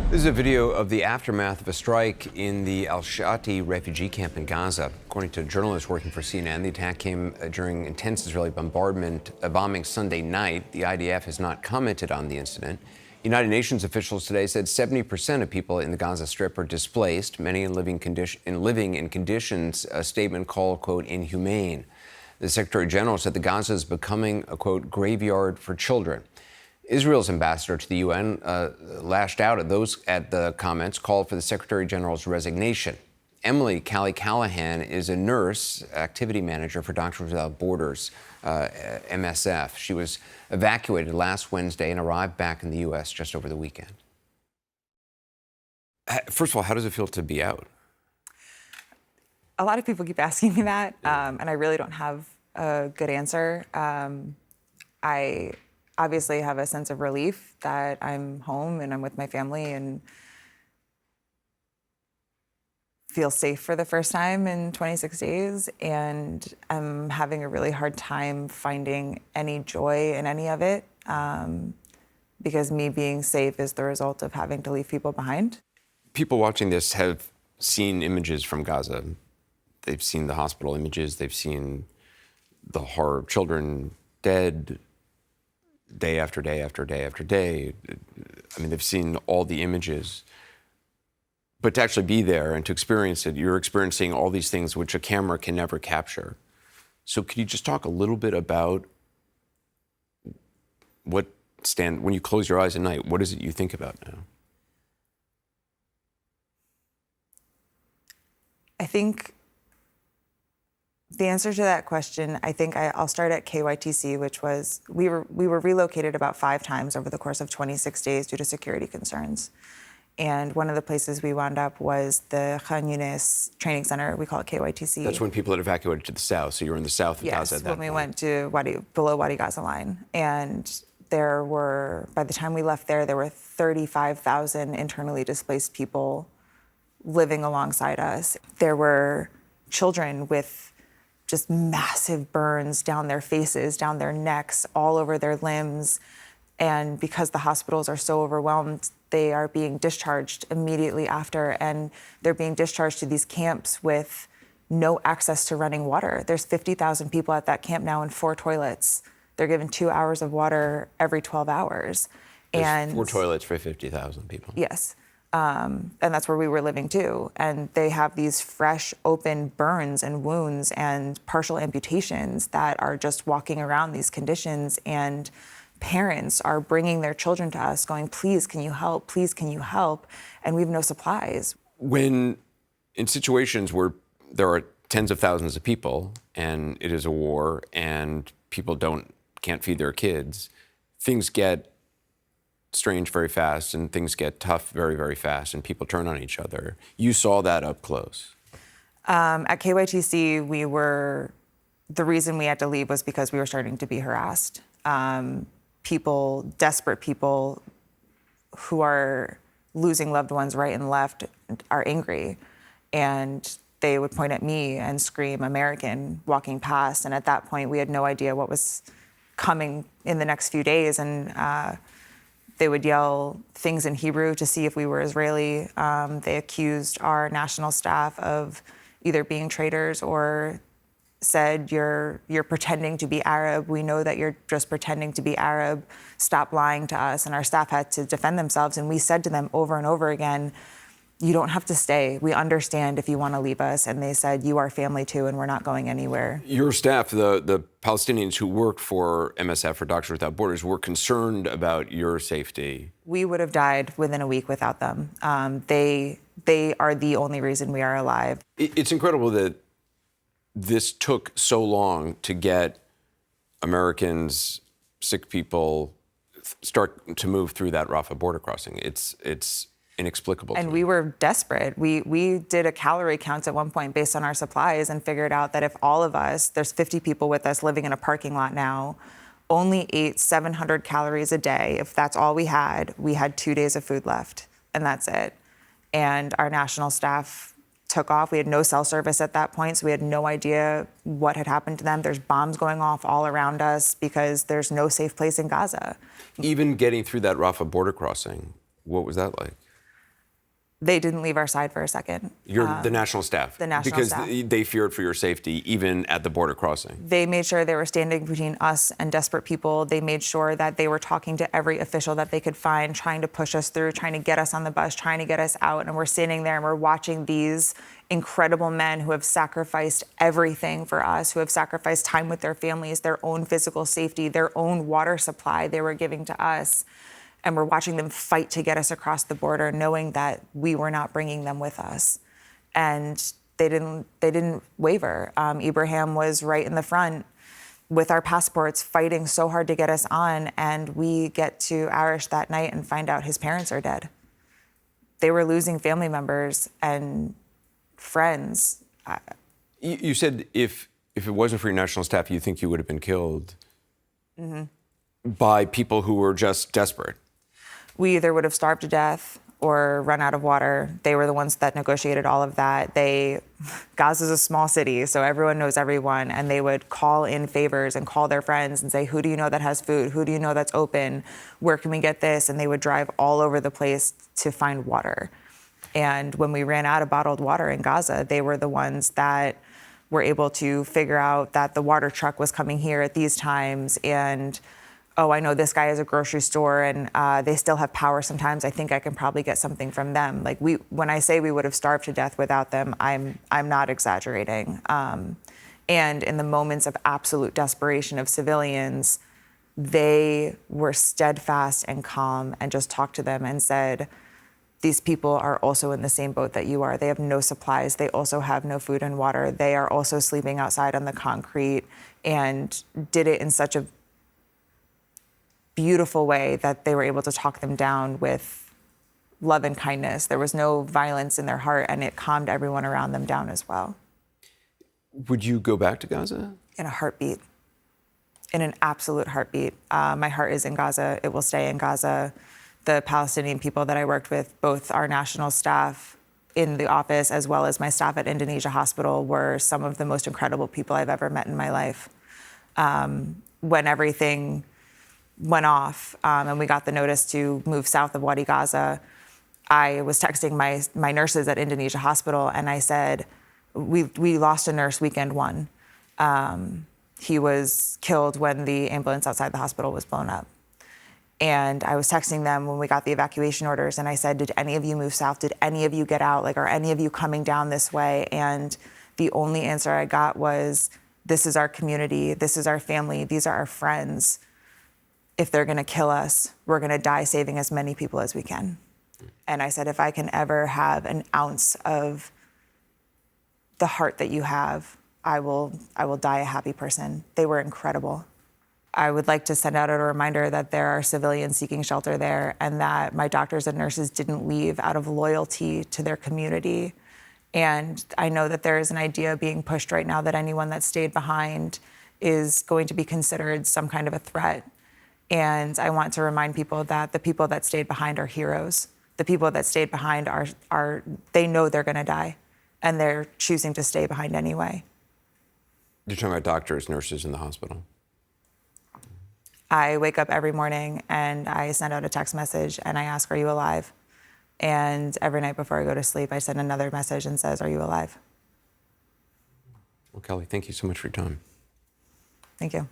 This is a video of the aftermath of a strike in the al-Shati refugee camp in Gaza. According to journalists working for CNN, the attack came during intense Israeli bombing Sunday night. The IDF has not commented on the incident. United Nations officials today said 70% of people in the Gaza Strip are displaced, many living in conditions a statement called, quote, inhumane. The Secretary General said that Gaza is becoming a, quote, graveyard for children. Israel's ambassador to the UN lashed out at the comments, called for the Secretary General's resignation. Emily Callahan is a nurse, activity manager for Doctors Without Borders, MSF. She was evacuated last Wednesday and arrived back in the U.S. just over the weekend. First of all, how does it feel to be out? A lot of people keep asking me that, and I really don't have a good answer. I obviously have a sense of relief that I'm home and I'm with my family and feel safe for the first time in 26 days. And I'm having a really hard time finding any joy in any of it because me being safe is the result of having to leave people behind. People watching this have seen images from Gaza. They've seen the hospital images. They've seen the horror of children dead, day after day after day after day. I mean, they've seen all the images. But to actually be there and to experience it, you're experiencing all these things which a camera can never capture. So could you just talk a little bit about when you close your eyes at night, what is it you think about now? I think the answer to that question, I'll start at KYTC, which was, we were relocated about 5 times over the course of 26 days due to security concerns. And one of the places we wound up was the Khan Yunis training center. We call it KYTC. That's when people had evacuated to the south. So you were in the south of Gaza at that point. Yes, when we went to below Wadi Gaza line. And by the time we left there were 35,000 internally displaced people living alongside us. There were children with just massive burns down their faces, down their necks, all over their limbs. And because the hospitals are so overwhelmed, they are being discharged immediately after, and they're being discharged to these camps with no access to running water. There's 50,000 people at that camp now and 4 toilets. They're given 2 hours of water every 12 hours. There's 4 toilets for 50,000 people. Yes. And that's where we were living too. And they have these fresh, open burns and wounds and partial amputations that are just walking around these conditions. And parents are bringing their children to us going, please, can you help? Please, can you help? And we have no supplies. When in situations where there are tens of thousands of people and it is a war and people can't feed their kids, things get strange very fast and things get tough very, very fast and people turn on each other. You saw that up close. At KYTC, the reason we had to leave was because we were starting to be harassed. Desperate people who are losing loved ones right and left are angry. And they would point at me and scream American walking past. And at that point, we had no idea what was coming in the next few days. And they would yell things in Hebrew to see if we were Israeli. They accused our national staff of either being traitors or said, you're pretending to be Arab. We know that you're just pretending to be Arab. Stop lying to us. And our staff had to defend themselves. And we said to them over and over again, you don't have to stay. We understand if you want to leave us. And they said, you are family too, and we're not going anywhere. Your staff, the Palestinians who worked for MSF, or Doctors Without Borders, were concerned about your safety. We would have died within a week without them. They are the only reason we are alive. It's incredible that this took so long to get Americans, sick people, start to move through that Rafah border crossing. It's inexplicable. And we were desperate. We did a calorie count at one point based on our supplies and figured out that if all of us, there's 50 people with us living in a parking lot now, only ate 700 calories a day, if that's all we had 2 days of food left, and that's it. And our national staff took off. We had no cell service at that point, so we had no idea what had happened to them. There's bombs going off all around us because there's no safe place in Gaza. Even getting through that Rafah border crossing, what was that like? They didn't leave our side for a second. You're the national staff. The national because staff. They feared for your safety, even at the border crossing. They made sure they were standing between us and desperate people. They made sure that they were talking to every official that they could find, trying to push us through, trying to get us on the bus, trying to get us out. And we're standing there and we're watching these incredible men who have sacrificed everything for us, who have sacrificed time with their families, their own physical safety, their own water supply they were giving to us. And we're watching them fight to get us across the border, knowing that we were not bringing them with us. And they didn't waver. Ibrahim was right in the front with our passports, fighting so hard to get us on. And we get to Arish that night and find out his parents are dead. They were losing family members and friends. You said if it wasn't for your national staff, you think you would have been killed by people who were just desperate. We either would have starved to death or run out of water. They were the ones that negotiated all of that. Gaza's a small city, so everyone knows everyone, and they would call in favors and call their friends and say, who do you know that has food? Who do you know that's open? Where can we get this? And they would drive all over the place to find water. And when we ran out of bottled water in Gaza, they were the ones that were able to figure out that the water truck was coming here at these times, and oh, I know this guy has a grocery store and they still have power sometimes. I think I can probably get something from them. Like when I say we would have starved to death without them, I'm not exaggerating. And in the moments of absolute desperation of civilians, they were steadfast and calm and just talked to them and said, these people are also in the same boat that you are. They have no supplies. They also have no food and water. They are also sleeping outside on the concrete, and did it in such a beautiful way that they were able to talk them down with love and kindness. There was no violence in their heart, and it calmed everyone around them down as well. Would you go back to Gaza? In a heartbeat, in an absolute heartbeat. My heart is in Gaza. It will stay in Gaza. The Palestinian people that I worked with, both our national staff in the office as well as my staff at Indonesia Hospital, were some of the most incredible people I've ever met in my life. When everything went off and we got the notice to move south of Wadi Gaza, I was texting my nurses at Indonesia Hospital, and I said, we lost a nurse weekend one. He was killed when the ambulance outside the hospital was blown up. And I was texting them when we got the evacuation orders, and I said, did any of you move south? Did any of you get out? Like, are any of you coming down this way? And the only answer I got was, this is our community, this is our family, these are our friends. If they're gonna kill us, we're gonna die saving as many people as we can. And I said, if I can ever have an ounce of the heart that you have, I will die a happy person. They were incredible. I would like to send out a reminder that there are civilians seeking shelter there, and that my doctors and nurses didn't leave out of loyalty to their community. And I know that there is an idea being pushed right now that anyone that stayed behind is going to be considered some kind of a threat. And I want to remind people that the people that stayed behind are heroes. The people that stayed behind are they know they're gonna die, and they're choosing to stay behind anyway. You're talking about doctors, nurses in the hospital. I wake up every morning and I send out a text message and I ask, are you alive? And every night before I go to sleep, I send another message and says, are you alive? Well, Kelly, thank you so much for your time. Thank you.